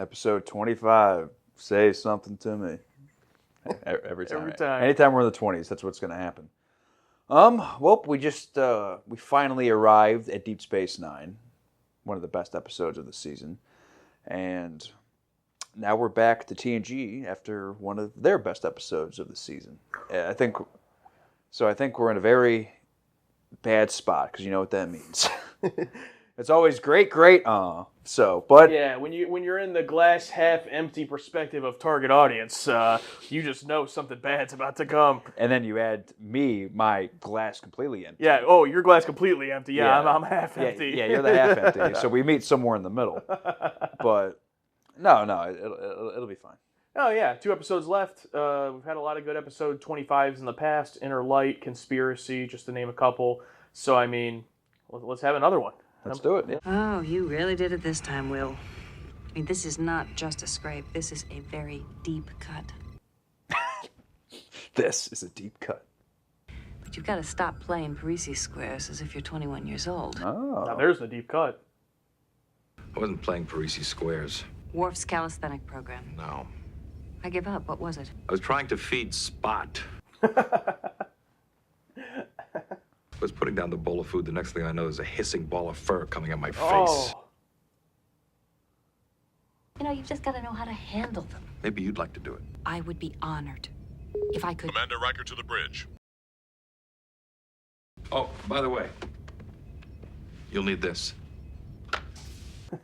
Episode 25. Say something to me. Every time. Every time. Anytime we're in the 20s, that's what's going to happen. Well, we finally arrived at Deep Space Nine, one of the best episodes of the season, and now we're back to TNG after one of their best episodes of the season. I think we're in a very bad spot because you know what that means. It's always great. But yeah, when you're in the glass half empty perspective of target audience, you just know something bad's about to come. And then you add my glass completely empty. Yeah. Oh, your glass completely empty. Yeah, Yeah. I'm half empty. Yeah, you're the half empty. So we meet somewhere in the middle. But no, it'll be fine. Oh yeah, 2 episodes left. We've had a lot of good episode 25s in the past. Inner Light, Conspiracy, just to name a couple. So I mean, let's have another one. Let's do it. Yeah. Oh, you really did it this time, Will. I mean, this is not just a scrape. This is a very deep cut. This is a deep cut. But you've got to stop playing Parisi squares as if you're 21 years old. Oh. Now there's the deep cut. I wasn't playing Parisi squares. Worf's calisthenic program. No. I give up. What was it? I was trying to feed Spot. I was putting down the bowl of food. The next thing I know, there's a hissing ball of fur coming at my face. Oh. You know, you've just got to know how to handle them. Maybe you'd like to do it. I would be honored if I could. Commander Riker to the bridge. Oh, by the way, you'll need this.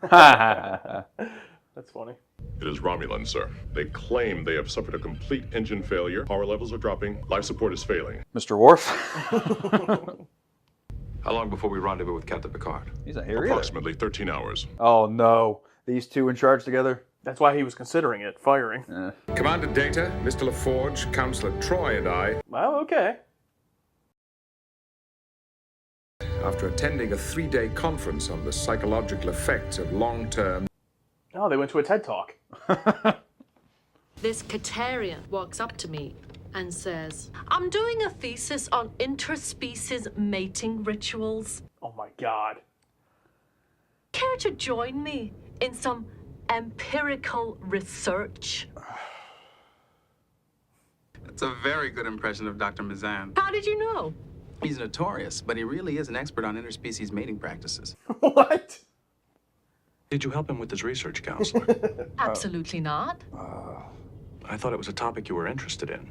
That's funny. It is Romulan, sir. They claim they have suffered a complete engine failure. Power levels are dropping. Life support is failing. Mr. Worf? How long before we rendezvous with Captain Picard? He's not here either. Approximately 13 hours. Oh no. These two in charge together? That's why he was considering it, firing. Commander Data, Mr. LaForge, Counselor Troy, and I, Well, okay. after attending a 3-day conference on the psychological effects of long-term. Oh, they went to a TED Talk. This Katarian walks up to me and says, I'm doing a thesis on interspecies mating rituals. Oh my God. Care to join me in some empirical research? That's a very good impression of Dr. Mazan. How did you know? He's notorious, but he really is an expert on interspecies mating practices. What? Did you help him with his research, Counselor? Absolutely not. I thought it was a topic you were interested in.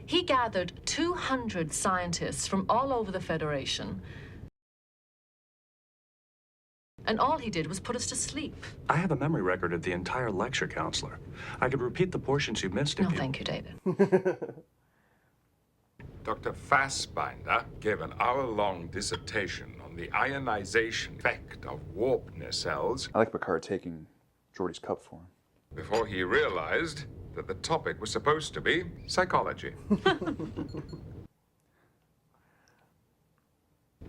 He gathered 200 scientists from all over the Federation, and all he did was put us to sleep. I have a memory record of the entire lecture, Counselor. I could repeat the portions you missed if No, you... thank you, David. Dr. Fassbinder gave an hour-long dissertation on the ionization effect of warp nacelles I like Picard taking Geordi's cup for him. before he realized that the topic was supposed to be psychology.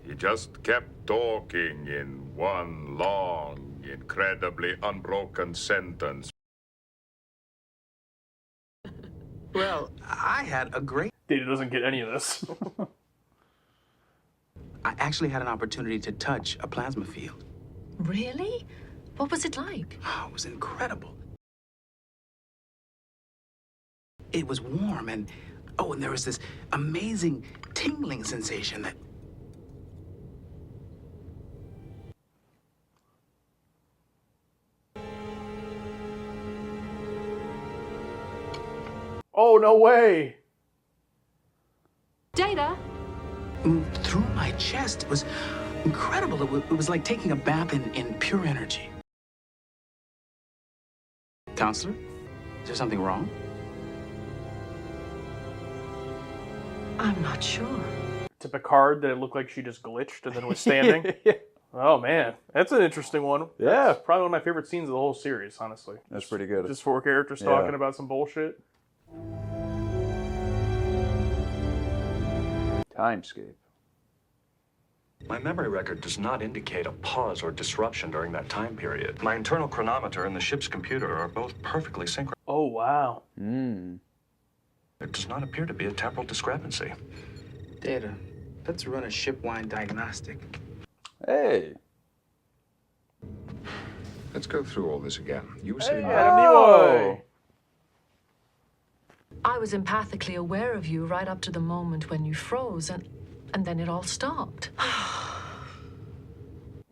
He just kept talking in one long, incredibly unbroken sentence. Well, I had a great... Data doesn't get any of this. I actually had an opportunity to touch a plasma field. Really? What was it like? Oh, it was incredible. It was warm and there was this amazing tingling sensation that... Oh, no way. Data? moved through my chest. It was incredible. It was like taking a bath in pure energy. Counselor, is there something wrong? I'm not sure. To Picard, did it look like she just glitched and then was standing? Yeah. Oh, man. That's an interesting one. Yeah. That's probably one of my favorite scenes of the whole series, honestly. That's pretty good. Just 4 characters talking about some bullshit. Timescape. My memory record does not indicate a pause or disruption during that time period. My internal chronometer and the ship's computer are both perfectly synchronized. Oh, wow. There does not appear to be a temporal discrepancy. Data, let's run a ship-wide diagnostic. Hey. Let's go through all this again. You were Hey, saying Adam Nimoy. I was empathically aware of you right up to the moment when you froze, and then it all stopped.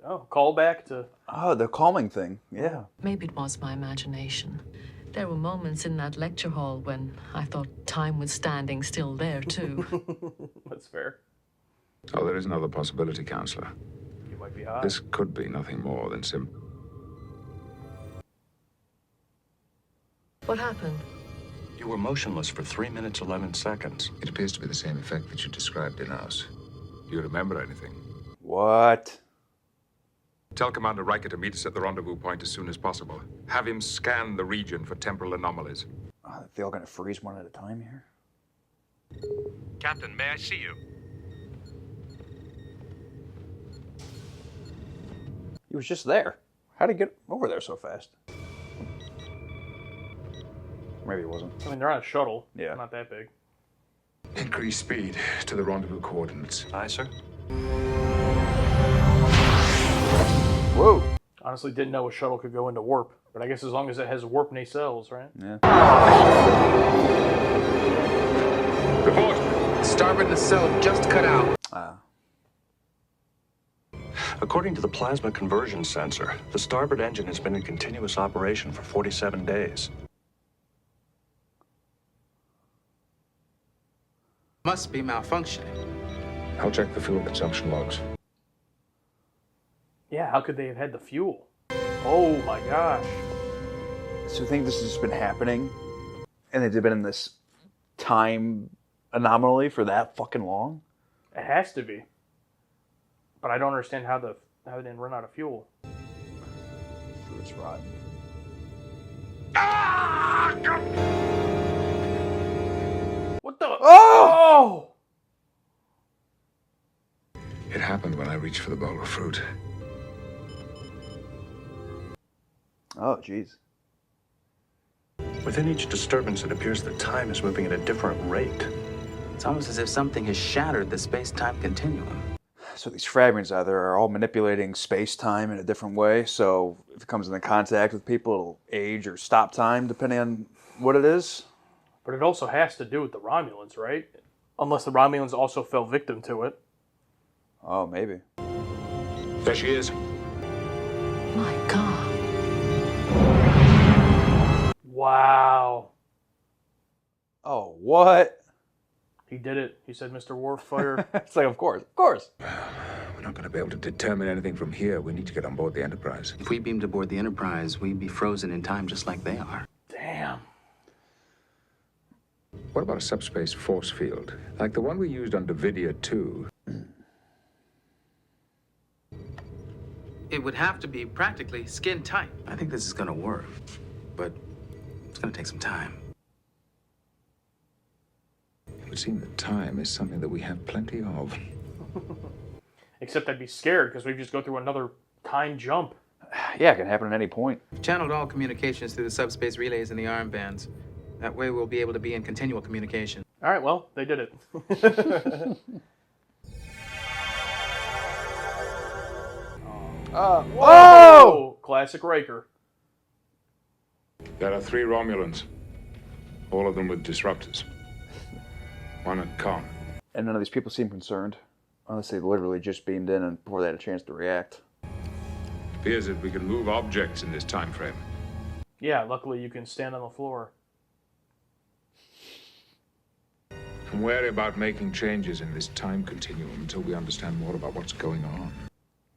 Oh, call back to... Oh, the calming thing. Yeah. Maybe it was my imagination. There were moments in that lecture hall when I thought time was standing still there, too. That's fair. Oh, there is another possibility, Counselor. You might be high. This could be nothing more than What happened? You were motionless for 3 minutes, 11 seconds. It appears to be the same effect that you described in ours. Do you remember anything? What? Tell Commander Riker to meet us at the rendezvous point as soon as possible. Have him scan the region for temporal anomalies. Are they all going to freeze one at a time here? Captain, may I see you? He was just there. How'd he get over there so fast? Maybe it wasn't. I mean, they're on a shuttle. Yeah. Not that big. Increase speed to the rendezvous coordinates. Aye, sir. Whoa. Honestly, didn't know a shuttle could go into warp. But I guess as long as it has warp nacelles, right? Yeah. Report! Starboard nacelle just cut out. According to the plasma conversion sensor, the starboard engine has been in continuous operation for 47 days. Must be malfunctioning. I'll check the fuel consumption logs. Yeah, how could they have had the fuel? Oh my gosh. So you think this has been happening? And they've been in this time anomaly for that fucking long? It has to be. But I don't understand how they didn't run out of fuel. Fruits rot. What the? Oh! It happened when I reached for the bowl of fruit. Oh, jeez. Within each disturbance, it appears that time is moving at a different rate. It's almost as if something has shattered the space-time continuum. So these fragments either are all manipulating space-time in a different way, so if it comes into contact with people, it'll age or stop time, depending on what it is. But it also has to do with the Romulans, right? Unless the Romulans also fell victim to it. Oh, maybe. There she is. My God. Wow. Oh, what? He did it. He said, Mr. Warfire. It's like, of course, of course. We're not going to be able to determine anything from here. We need to get on board the Enterprise. If we beamed aboard the Enterprise, we'd be frozen in time just like they are. Damn. What about a subspace force field? Like the one we used on Davidia 2? It would have to be practically skin tight. I think this is gonna work, but it's gonna take some time. It would seem that time is something that we have plenty of. Except I'd be scared because we just go through another time jump. Yeah, it can happen at any point. Channeled all communications through the subspace relays and the armbands. That way we'll be able to be in continual communication. All right, well, they did it. Whoa! Classic Riker. There are 3 Romulans. All of them with disruptors. One at com. And none of these people seem concerned. Unless they literally just beamed in and before they had a chance to react. Appears that we can move objects in this time frame. Yeah, luckily you can stand on the floor. I'm wary about making changes in this time continuum until we understand more about what's going on.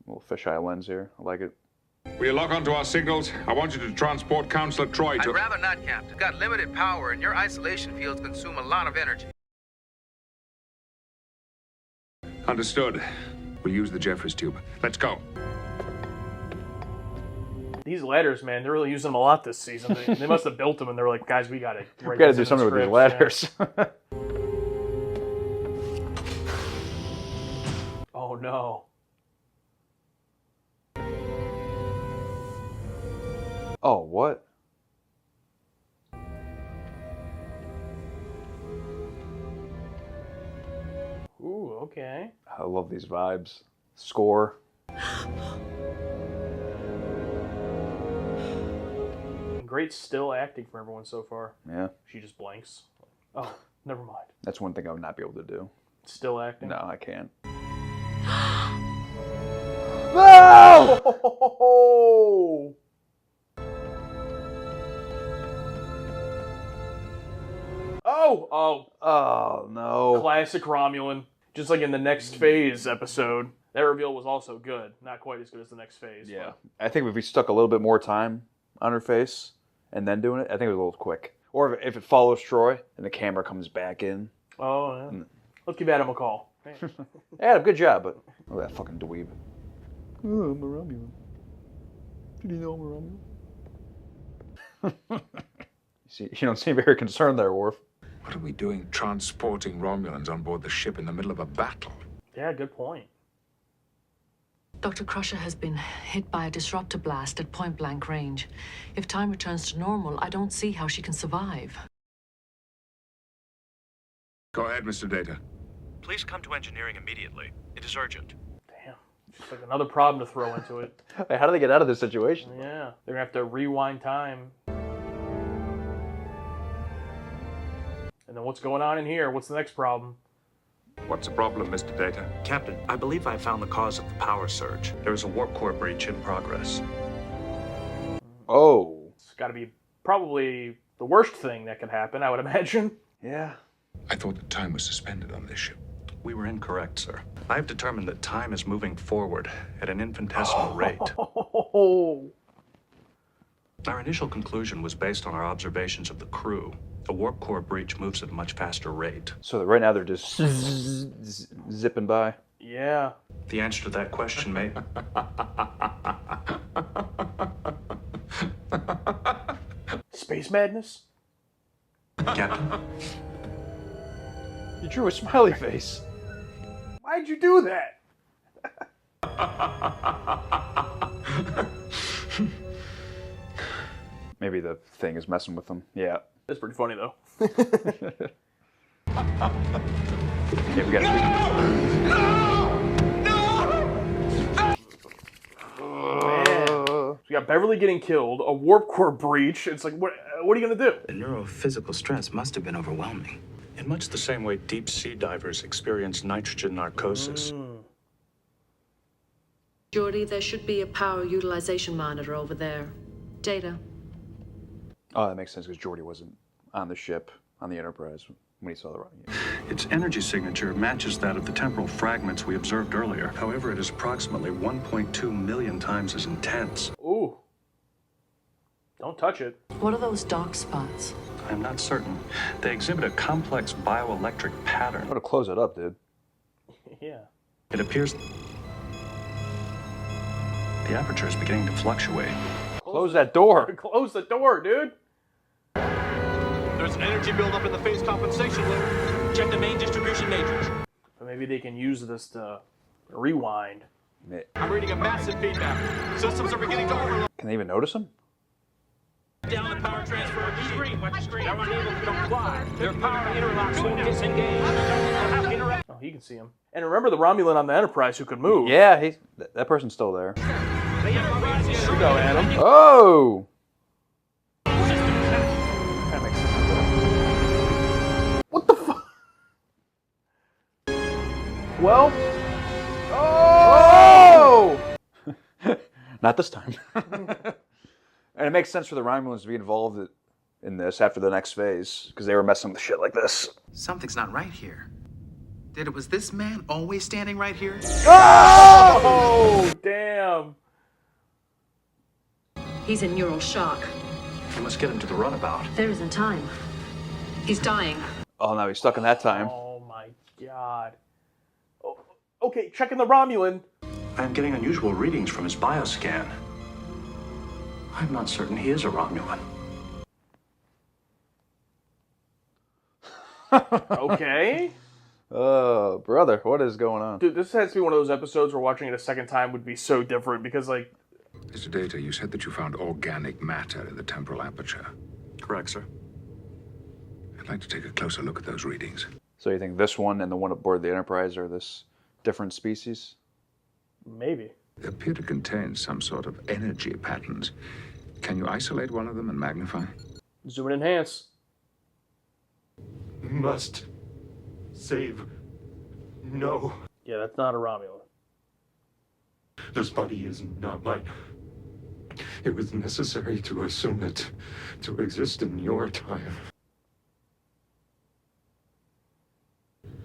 Little fisheye lens here. I like it. Will you lock onto our signals? I want you to transport Counselor Troy to... I'd rather not, Captain. You've got limited power, and your isolation fields consume a lot of energy. Understood. We'll use the Jeffries tube. Let's go. These ladders, man, they're really using them a lot this season. They must have built them, and they're like, guys, we got to We got to do something with these ladders. Yeah. Oh, no. Oh, what? Ooh, okay. I love these vibes. Score. great still acting from everyone so far. Yeah. She just blanks. Oh, never mind. That's one thing I would not be able to do. Still acting? No, I can't. No! Oh, no. Classic Romulan. Just like in the Next Phase episode. That reveal was also good. Not quite as good as the Next Phase. Yeah. I think if we stuck a little bit more time on her face and then doing it, I think it was a little quick. Or if it follows Troy and the camera comes back in. Oh, yeah. Let's give Adam a call. Hey. Adam, good job, but... Oh, that fucking dweeb. Oh, I'm a Romulan. Did you know I'm a Romulan? You don't seem very concerned there, Worf. What are we doing transporting Romulans on board the ship in the middle of a battle? Yeah, good point. Dr. Crusher has been hit by a disruptor blast at point-blank range. If time returns to normal, I don't see how she can survive. Go ahead, Mr. Data. Please come to engineering immediately. It is urgent. Damn. Just like another problem to throw into it. Hey, how do they get out of this situation? Yeah. They're going to have to rewind time. And then what's going on in here? What's the next problem? What's the problem, Mr. Data? Captain, I believe I found the cause of the power surge. There is a warp core breach in progress. Oh. It's got to be probably the worst thing that could happen, I would imagine. Yeah. I thought the time was suspended on this ship. We were incorrect, sir. I have determined that time is moving forward at an infinitesimal rate. Our initial conclusion was based on our observations of the crew. A warp core breach moves at a much faster rate. So right now they're just zipping by. Yeah. The answer to that question may... Space madness? Captain? You drew a smiley face. Why'd you do that? Maybe the thing is messing with them. Yeah. That's pretty funny, though. Okay, we got Man. We got Beverly getting killed, a warp core breach. It's like, what are you going to do? The neurophysical stress must have been overwhelming. In much the same way deep sea divers experience nitrogen narcosis. Geordi, there should be a power utilization monitor over there. Data. Oh, that makes sense because Geordi wasn't on the ship, on the Enterprise, when he saw the rocket. Its energy signature matches that of the temporal fragments we observed earlier. However, it is approximately 1.2 million times as intense. Ooh. Don't touch it. What are those dark spots? I'm not certain. They exhibit a complex bioelectric pattern. I'm gonna close it up, dude. Yeah. It appears the aperture is beginning to fluctuate. Close that door. Close the door, dude. There's an energy buildup in the phase compensation loop. Check the main distribution matrix. So maybe they can use this to rewind. I'm reading a massive feedback. Systems are beginning to overload. Can they even notice him? Down the power transfer screen. Watch the screen. They're unable to comply. Their power interlocks won't disengage. They'll have to interact. Oh, he can see him. And remember the Romulan on the Enterprise who could move. Yeah, that person's still there. The Enterprise is You go, Adam. Oh! That makes sense. What the fuck? Well. Oh! Not this time. And it makes sense for the Romulans to be involved in this after the next phase, because they were messing with shit like this. Something's not right here. Was this man always standing right here? Oh! Damn. He's in neural shock. We must get him to the runabout. There isn't time. He's dying. Oh, now he's stuck in that time. Oh my god. Oh, okay, checking the Romulan. I am getting unusual readings from his bioscan. I'm not certain he is a Romulan. Okay. Oh, brother, what is going on? Dude, this has to be one of those episodes where watching it a second time would be so different because, like... Mr. Data, you said that you found organic matter in the temporal aperture. Correct, sir. I'd like to take a closer look at those readings. So you think this one and the one aboard the Enterprise are this different species? Maybe. They appear to contain some sort of energy patterns. Can you isolate one of them and magnify? Zoom and enhance. Must save. No. Yeah, that's not a Romulan. This body is not mine. It was necessary to assume it, to exist in your time.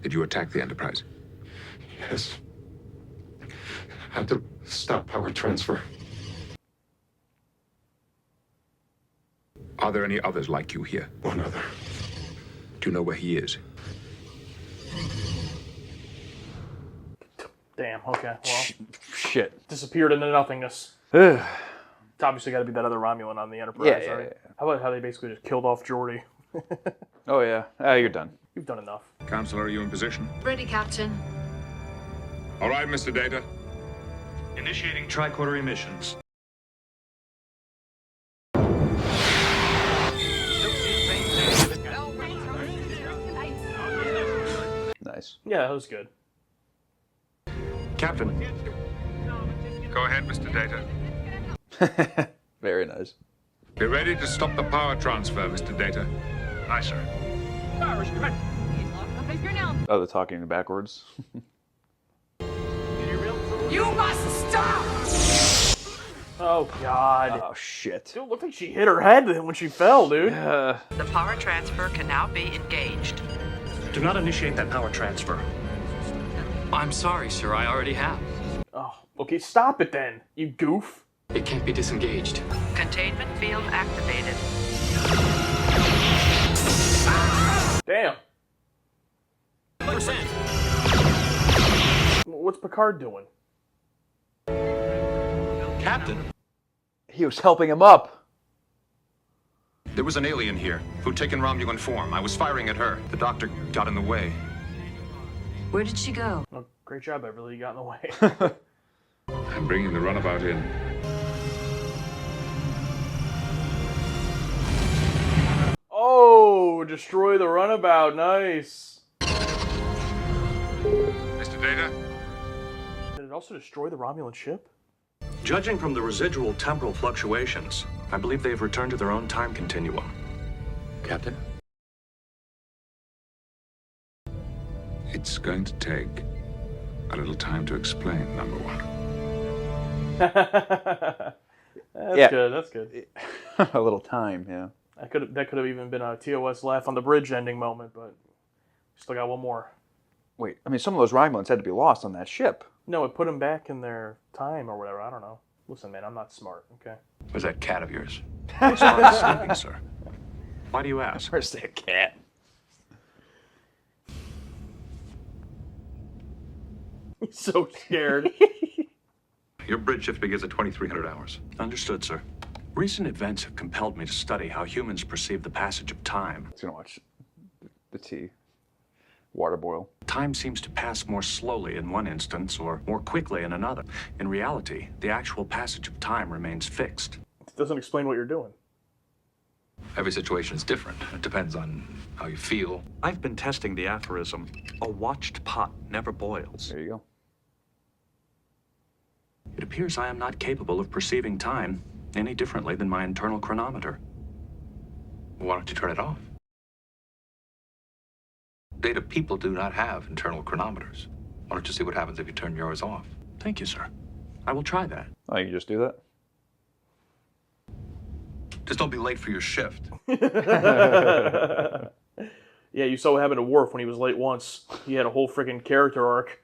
Did you attack the Enterprise? Yes. Had to stop power transfer. Are there any others like you here? One other. Do you know where he is? Damn, okay. Well, Shit. disappeared into nothingness. Ugh. It's obviously got to be that other Romulan on the Enterprise, Yeah, right? yeah. How about how they basically just killed off Geordi? Oh, yeah. You're done. You've done enough. Counselor, are you in position? Ready, Captain. All right, Mr. Data. Initiating tricorder emissions. Nice. Yeah, that was good. Captain. Go ahead, Mr. Data. Very nice. Be ready to stop the power transfer, Mr. Data. Aye, sir. Oh, they're talking backwards. You must stop! Oh, God. Oh, shit. Dude, it looked like she hit her head when she fell, dude. Uh, The power transfer can now be engaged. Do not initiate that power transfer. I'm sorry, sir. I already have. Oh, okay, stop it then, you goof. It can't be disengaged. Containment field activated. Damn. What's Picard doing? Captain. he was helping him up. There was an alien here who'd taken Romulan form. I was firing at her. The doctor got in the way. Where did she go? Oh, great job, Beverly. You got in the way. I'm bringing the runabout in. Oh, destroy the runabout. Nice. Mr. Data? Did it also destroy the Romulan ship? Judging from the residual temporal fluctuations, I believe they've returned to their own time continuum. Captain? It's going to take a little time to explain, number one. That's good. That's good. A little time, yeah. That could have even been a TOS laugh on the bridge ending moment, but still got one more. Wait, I mean, some of those Romulans had to be lost on that ship. No, it put them back in their time or whatever. I don't know. Listen, man, I'm not smart. Okay. Where's that cat of yours? Sorry, sleeping, sir. Why do you ask? Where's that cat? He's so scared. Your bridge shift begins at 2300 hours. Understood, sir. Recent events have compelled me to study how humans perceive the passage of time. He's gonna watch the tea. Water boil. Time seems to pass more slowly in one instance or more quickly in another. In reality, the actual passage of time remains fixed. It doesn't explain what you're doing. Every situation is different. It depends on how you feel. I've been testing the aphorism, a watched pot never boils. There you go. It appears I am not capable of perceiving time any differently than my internal chronometer. Why don't you turn it off? Data people do not have internal chronometers. Why don't you see what happens if you turn yours off? Thank you, sir. I will try that. Oh, you can just do that? Just don't be late for your shift. Yeah, you saw what happened to Worf when he was late once. He had a whole freaking character arc.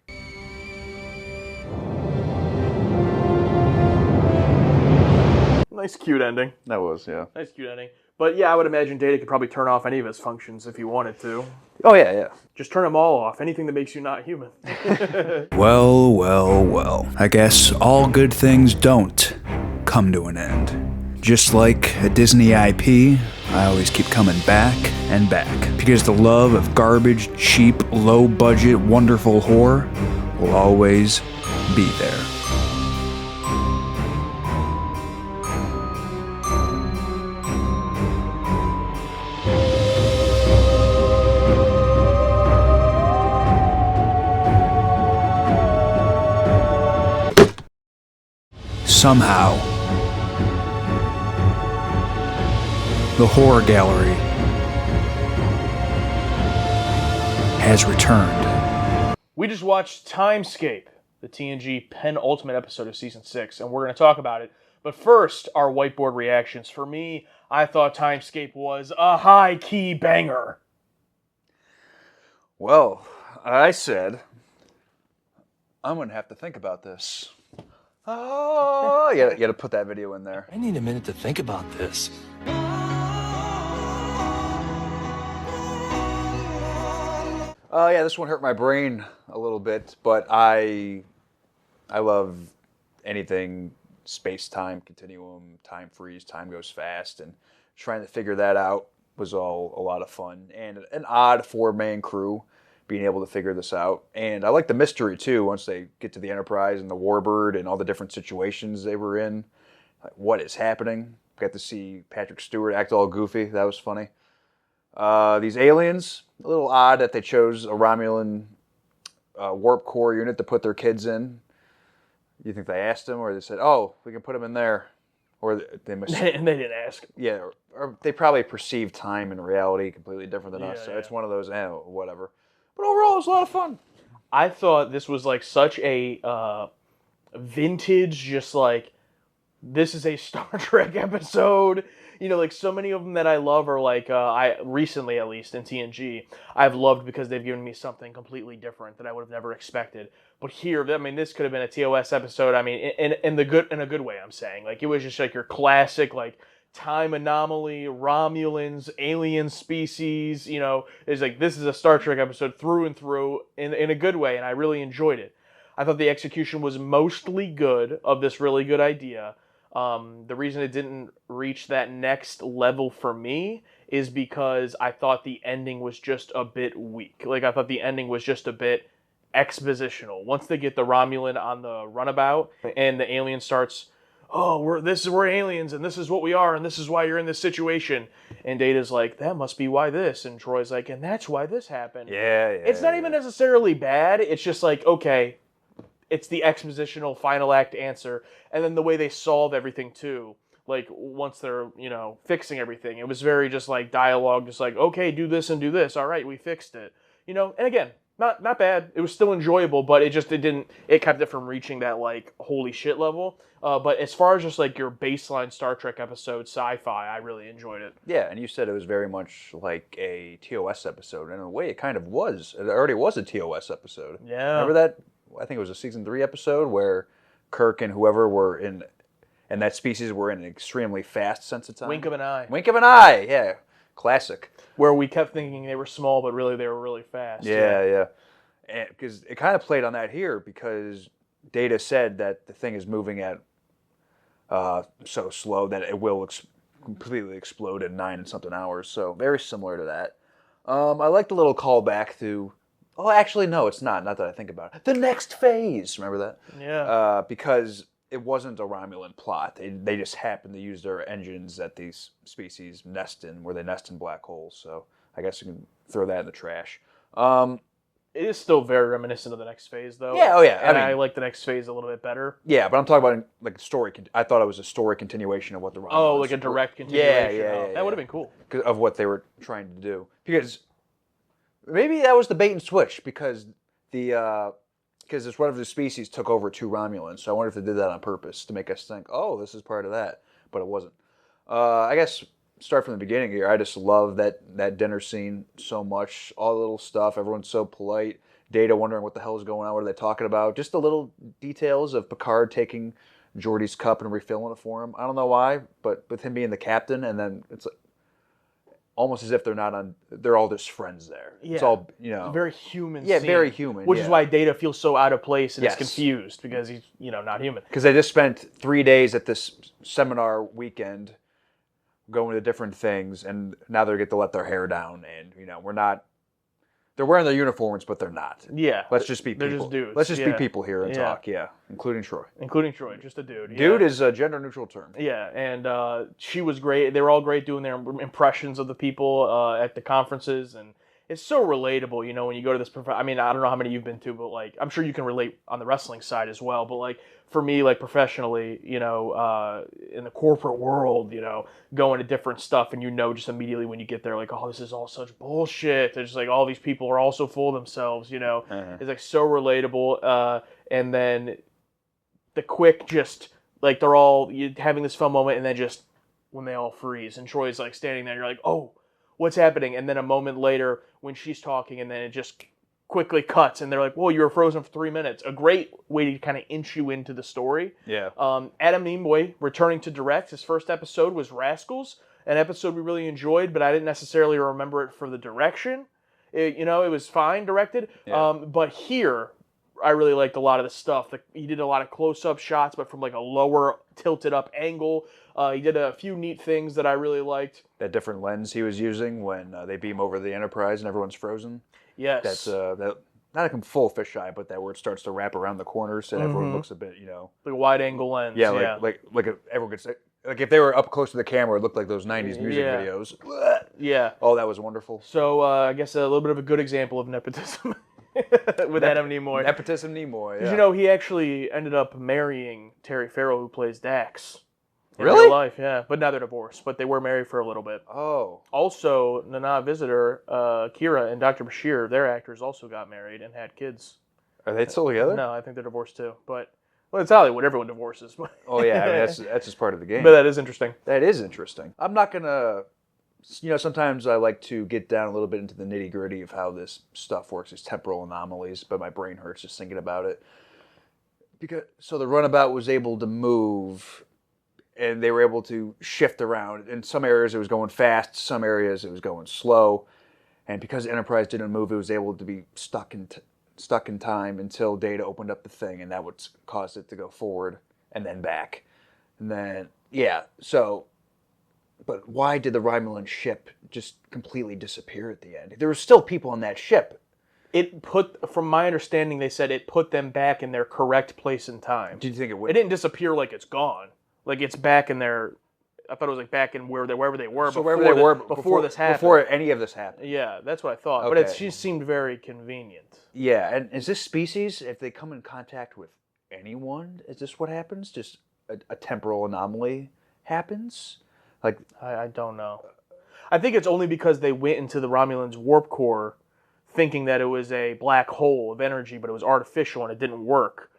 Nice cute ending. That was, yeah. Nice cute ending. But yeah, I would imagine Data could probably turn off any of his functions if he wanted to. Oh, yeah, yeah. Just turn them all off. Anything that makes you not human. Well, well, well. I guess all good things don't come to an end. Just like a Disney IP, I always keep coming back and back. Because the love of garbage, cheap, low-budget, wonderful horror will always be there. Somehow, the horror gallery has returned. We just watched Timescape, the TNG penultimate episode of Season 6, and we're going to talk about it. But first, our whiteboard reactions. For me, I thought Timescape was a high-key banger. Well, I said, I'm going to have to think about this. Oh, you got to put that video in there. I need a minute to think about this. Yeah, this one hurt my brain a little bit, but I love anything space-time continuum, time freeze, time goes fast, and trying to figure that out was all a lot of fun. And an odd 4-man crew being able to figure this out. And I like the mystery, too, once they get to the Enterprise and the Warbird and all the different situations they were in. Like, what is happening? Got to see Patrick Stewart act all goofy. That was funny. These aliens, a little odd that they chose a Romulan warp core unit to put their kids in. You think they asked them, or they said, "Oh, we can put them in there," or they must? And they didn't ask. Yeah, or they probably perceive time and reality completely different than us. So Yeah. it's one of those, whatever. But overall, it was a lot of fun. I thought this was like such a vintage, just like, this is a Star Trek episode. You know, like so many of them that I love are like, I recently at least in TNG, I've loved because they've given me something completely different that I would have never expected. But here, I mean, this could have been a TOS episode. I mean, in a good way, I'm saying. Like, it was just like your classic, like, time anomaly, Romulans, alien species, you know, it's like, this is a Star Trek episode through and through in a good way, and I really enjoyed it. I thought the execution was mostly good of this really good idea. The reason it didn't reach that next level for me is because I thought the ending was just a bit weak. Like, I thought the ending was just a bit expositional. Once they get the Romulan on the runabout and the alien starts, "Oh, we're aliens, and this is what we are, and this is why you're in this situation," and Data's like, "That must be why this," and Troy's like, "And that's why this happened." Yeah. It's not even necessarily bad. It's just like, okay, it's the expositional final act answer, and then the way they solve everything too. Like, once they're, you know, fixing everything, it was very just like dialogue, just like, okay, do this and do this. All right, we fixed it. You know, and again, not bad. It was still enjoyable, but it kept it from reaching that like holy shit level. But as far as just like your baseline Star Trek episode sci-fi, I really enjoyed it. Yeah, and you said it was very much like a TOS episode, and in a way, it kind of was. It already was a TOS episode. Yeah. Remember that? I think it was a season 3 episode where Kirk and whoever were in, and that species were in an extremely fast sense of time. Wink of an eye. Wink of an eye, yeah. Classic. Where we kept thinking they were small, but really they were really fast. Yeah. Because it kind of played on that here, because Data said that the thing is moving at so slow that it will completely explode in 9 and something hours. So very similar to that. I like the little callback to, oh, actually, no, it's not. Not that I think about it. The next phase. Remember that? Yeah. Because it wasn't a Romulan plot. They just happened to use their engines that these species nest in, where they nest in black holes. So I guess you can throw that in the trash. It is still very reminiscent of the next phase, though. Yeah, oh yeah. And I like the next phase a little bit better. Yeah, but I'm talking about like story. I thought it was a story continuation of what the Romulans. Oh, like a direct continuation. Yeah. That would have been cool. Of what they were trying to do, because maybe that was the bait and switch, because it's one of the species took over 2 Romulans. So I wonder if they did that on purpose to make us think, oh, this is part of that, but it wasn't. I guess start from the beginning here. I just love that dinner scene so much. All the little stuff. Everyone's so polite. Data wondering what the hell is going on. What are they talking about? Just the little details of Picard taking Geordi's cup and refilling it for him. I don't know why, but with him being the captain, and then it's like, almost as if they're all just friends there. Yeah. It's all, you know. Very human Yeah, scene, very human. Which is why Data feels so out of place and Yes. is confused, because he's, you know, not human. Because they just spent 3 days at this seminar weekend going to different things, and now they get to let their hair down, and, you know, they're wearing their uniforms, but they're not. Yeah. Let's just be They're people. just dudes. Let's just be Yeah. people here and Yeah. talk, including Troy. Just a dude. Dude yeah. is a gender-neutral term. Yeah, and she was great. They were all great doing their impressions of the people at the conferences, and it's so relatable, you know, when you go to this. I mean, I don't know how many you've been to, but like, I'm sure you can relate on the wrestling side as well. But like, for me, like professionally, you know, in the corporate world, you know, going to different stuff, and you know, just immediately when you get there, like, oh, this is all such bullshit. There's like all these people are all so full of themselves, you know. It's like so relatable. And then the quick, just like they're all having this fun moment, and then just when they all freeze, and Troy's like standing there, and you're like, oh, what's happening? And then a moment later, when she's talking, and then it just quickly cuts, and they're like, whoa, you were frozen for 3 minutes. A great way to kind of inch you into the story. Yeah. Adam Nimoy returning to direct. His first episode was Rascals, an episode we really enjoyed, but I didn't necessarily remember it for the direction. It was fine directed. Yeah. But here, I really liked a lot of the stuff. He did a lot of close-up shots, but from like a lower, tilted-up angle. He did a few neat things that I really liked. That different lens he was using when they beam over the Enterprise and everyone's frozen. Yes. That's that, not like a full fisheye, but that where it starts to wrap around the corners and everyone looks a bit, you know, like a wide-angle lens. Yeah, like everyone could say, like if they were up close to the camera, it looked like those '90s music videos. Yeah. Oh, that was wonderful. So I guess a little bit of a good example of nepotism. With Adam Nimoy. Nepotism Nimoy, yeah. Did you know he actually ended up marrying Terry Farrell, who plays Dax? In Really? real life, yeah. But now they're divorced, but they were married for a little bit. Oh. Also, Nana Visitor, Kira, and Dr. Bashir, their actors also got married and had kids. Are they still together? No, I think they're divorced too. But, well, it's Hollywood. Everyone divorces. Oh, yeah. I mean, that's just part of the game. But that is interesting. That is interesting. I'm not going to... You know, sometimes I like to get down a little bit into the nitty-gritty of how this stuff works, these temporal anomalies, but my brain hurts just thinking about it. So the runabout was able to move, and they were able to shift around. In some areas it was going fast, some areas it was going slow, and because Enterprise didn't move, it was able to be stuck in time until Data opened up the thing, and that would cause it to go forward and then back. And then, yeah, so... But why did the Romulan ship just completely disappear at the end? There were still people on that ship. From my understanding, they said it put them back in their correct place and time. Did you think it would? It didn't disappear like it's gone. Like it's back in their... I thought it was like back in wherever they were. So wherever they were before this happened. Before any of this happened. Yeah, that's what I thought. Okay. But it just seemed very convenient. Yeah, and is this species, if they come in contact with anyone, is this what happens? Just a temporal anomaly happens? Like I don't know. I think it's only because they went into the Romulans' warp core thinking that it was a black hole of energy, but it was artificial and it didn't work.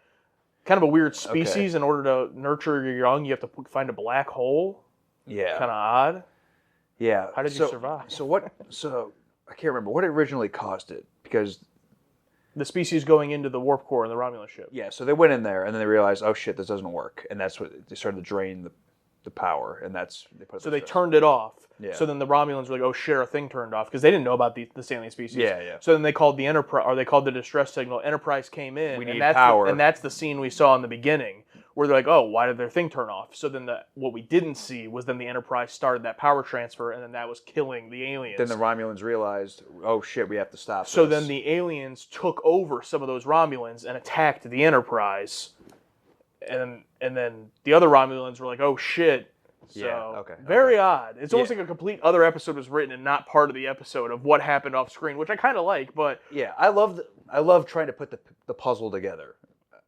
Kind of a weird species. Okay. In order to nurture your young, you have to find a black hole. Yeah. Kind of odd. Yeah. How did you survive? So I can't remember what originally caused it, because the species going into the warp core in the Romulan ship. Yeah, so they went in there and then they realized, oh shit, this doesn't work, and that's what they started to drain the power, and that's they turned it off. Yeah. So then the Romulans were like, "Oh shit, our thing turned off," because they didn't know about the alien species. Yeah, yeah. So then they called the Enterprise, or they called the distress signal. Enterprise came in. We need that's power. And that's the scene we saw in the beginning, where they're like, "Oh, why did their thing turn off?" So then what we didn't see was then the Enterprise started that power transfer, and then that was killing the aliens. Then the Romulans realized, oh shit, we have to stop So this. then the aliens took over some of those Romulans and attacked the Enterprise, and then the other Romulans were like, "Oh shit." So, very odd. It's almost like a complete other episode was written and not part of the episode of what happened off screen, which I kind of like, but... Yeah, I love trying to put the puzzle together.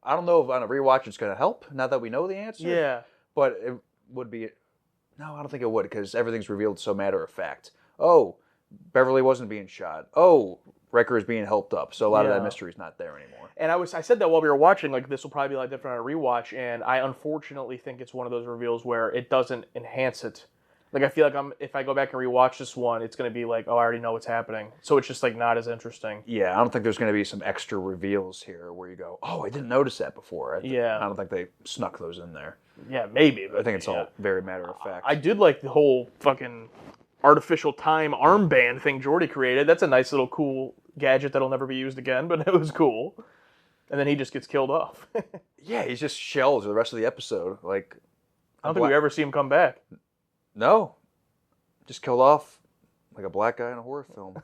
I don't know if on a rewatch it's going to help, now that we know the answer. Yeah. But it would be... No, I don't think it would, because everything's revealed so matter of fact. Oh, Beverly wasn't being shot. Oh, Riker is being helped up, so a lot of that mystery's not there anymore. And I said that while we were watching, like, this will probably be a lot different on a rewatch, and I unfortunately think it's one of those reveals where it doesn't enhance it. Like, I feel like if I go back and rewatch this one, it's going to be like, oh, I already know what's happening. So it's just, like, not as interesting. Yeah, I don't think there's going to be some extra reveals here where you go, oh, I didn't notice that before. I don't think they snuck those in there. Yeah, maybe. I think it's all very matter of fact. I did like the whole fucking artificial time armband thing Geordi created. That's a nice little cool gadget that'll never be used again, but it was cool. And then he just gets killed off. Yeah, he's just shells for the rest of the episode. Like, I don't think we ever see him come back. No. Just killed off like a black guy in a horror film.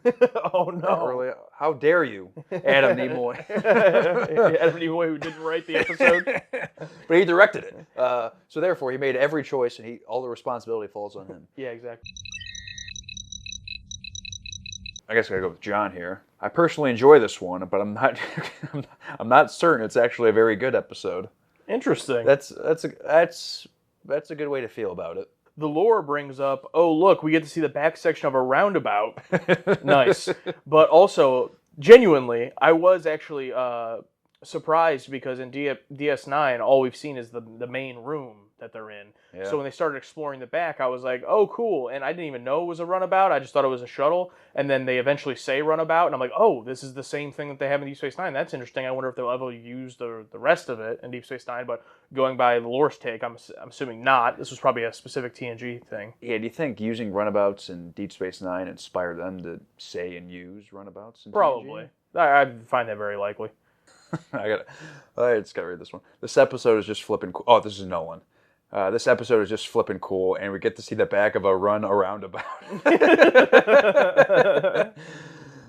Oh, no. How dare you, Adam Nimoy. Adam Nimoy, who didn't write the episode. But he directed it. So therefore, he made every choice, and all the responsibility falls on him. Yeah, exactly. I guess I gotta go with John here. I personally enjoy this one, but I'm not I'm not certain it's actually a very good episode. Interesting. That's a good way to feel about it. The lore brings up, oh look, we get to see the back section of a roundabout. Nice. But also, genuinely, I was actually surprised because in DS9, all we've seen is the main room that they're in. Yeah. So when they started exploring the back, I was like, oh, cool. And I didn't even know it was a runabout. I just thought it was a shuttle. And then they eventually say runabout, and I'm like, oh, this is the same thing that they have in Deep Space Nine. That's interesting. I wonder if they'll ever use the rest of it in Deep Space Nine. But going by the lore's take, I'm assuming not. This was probably a specific TNG thing. Yeah, do you think using runabouts in Deep Space Nine inspired them to say and use runabouts in Probably. TNG? I find that very likely. I just gotta read this one. This episode is just flipping cool. Oh, this is Nolan. This episode is just flipping cool, and we get to see the back of a run around about.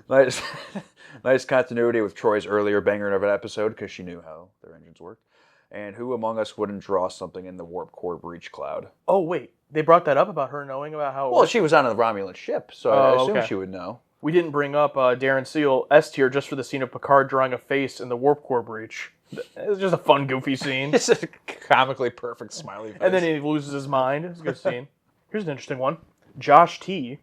Nice continuity with Troy's earlier banger of an episode because she knew how their engines worked. And who among us wouldn't draw something in the warp core breach cloud? Oh, wait. They brought that up about her knowing about how it Well, works? she was on a Romulan ship, so I assume she would know. We didn't bring up Darren Seal S tier just for the scene of Picard drawing a face in the warp core breach. It's just a fun, goofy scene. It's a comically perfect smiley face. And then he loses his mind. It's a good scene. Here's an interesting one. Josh T.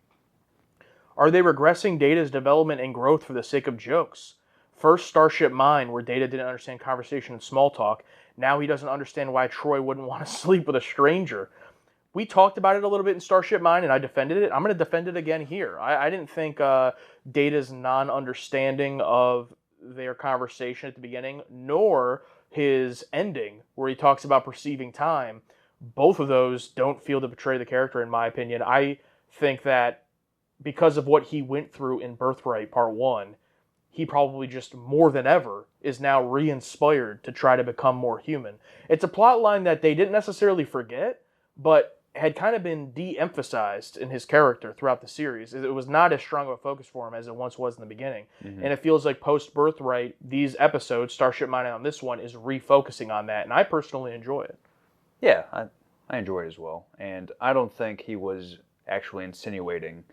Are they regressing Data's development and growth for the sake of jokes? First, Starship Mine, where Data didn't understand conversation and small talk. Now he doesn't understand why Troy wouldn't want to sleep with a stranger. We talked about it a little bit in Starship Mine, and I defended it. I'm going to defend it again here. I didn't think Data's non-understanding of their conversation at the beginning, nor his ending, where he talks about perceiving time, both of those don't feel to betray the character, in my opinion. I think that because of what he went through in Birthright Part 1, he probably just more than ever is now re-inspired to try to become more human. It's a plot line that they didn't necessarily forget, but had kind of been de-emphasized in his character throughout the series. It was not as strong of a focus for him as it once was in the beginning. Mm-hmm. And it feels like post-Birthright, these episodes, Starship Mine on this one, is refocusing on that, and I personally enjoy it. Yeah, I enjoy it as well. And I don't think he was actually insinuating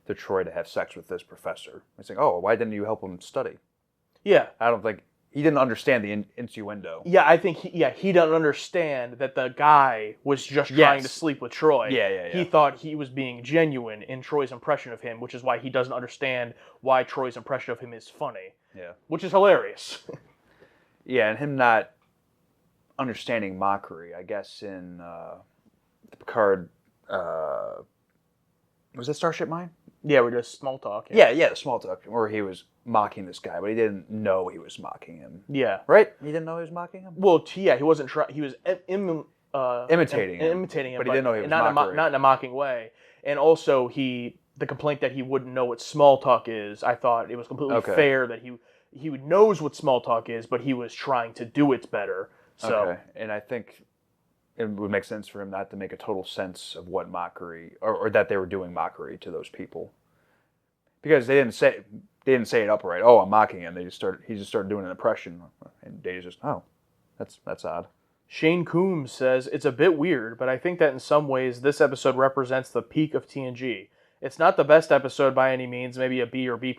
to Troy to have sex with this professor. He's saying, oh, why didn't you help him study? Yeah. I don't think... He didn't understand the innuendo. Yeah, I think he doesn't understand that the guy was just trying to sleep with Troy. Yeah. He thought he was being genuine in Troy's impression of him, which is why he doesn't understand why Troy's impression of him is funny. Yeah. Which is hilarious. Yeah, and him not understanding mockery, I guess in the Picard... was it Starship Mine? Yeah, we're just small talk. Yeah, the small talk, where he was mocking this guy, but he didn't know he was mocking him. Yeah. Right? He didn't know he was mocking him? Well, yeah, he wasn't trying. He was imitating him. Imitating him, but he didn't know he was mocking. Not in a mocking way. And also, the complaint that he wouldn't know what small talk is, I thought it was completely fair that he knows what small talk is, but he was trying to do it better. So. Okay, and I think it would make sense for him not to make a total sense of what mockery, or that they were doing mockery to those people, because they didn't say it upright. Oh, I'm mocking him. He just started doing an impression, and Data's just, oh, that's odd. Shane Coombs says, it's a bit weird, but I think that in some ways this episode represents the peak of TNG. It's not the best episode by any means, maybe a B or B+,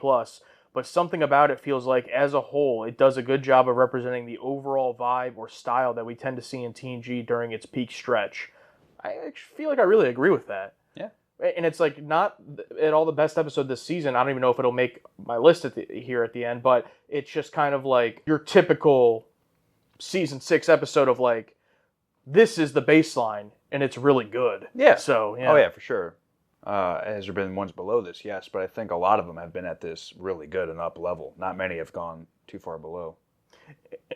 but something about it feels like, as a whole, it does a good job of representing the overall vibe or style that we tend to see in TNG during its peak stretch. I feel like I really agree with that. Yeah. And it's like not at all the best episode this season. I don't even know if it'll make my list here at the end, but it's just kind of like your typical season 6 episode of like, this is the baseline, and it's really good. Yeah. So, yeah. Oh, yeah, for sure. Has there been ones below this? Yes, but I think a lot of them have been at this really good and up level. Not many have gone too far below.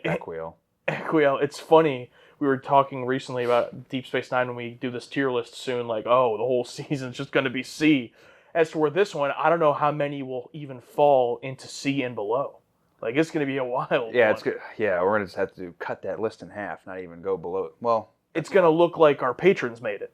Equiel. It's funny. We were talking recently about Deep Space Nine when we do this tier list soon. Like, oh, the whole season's just going to be C. As to where this one, I don't know how many will even fall into C and below. Like, it's going to be a wild Yeah, one. it's good. Yeah, we're going to just have to cut that list in half, not even go below. Well, it's going to look like our patrons made it.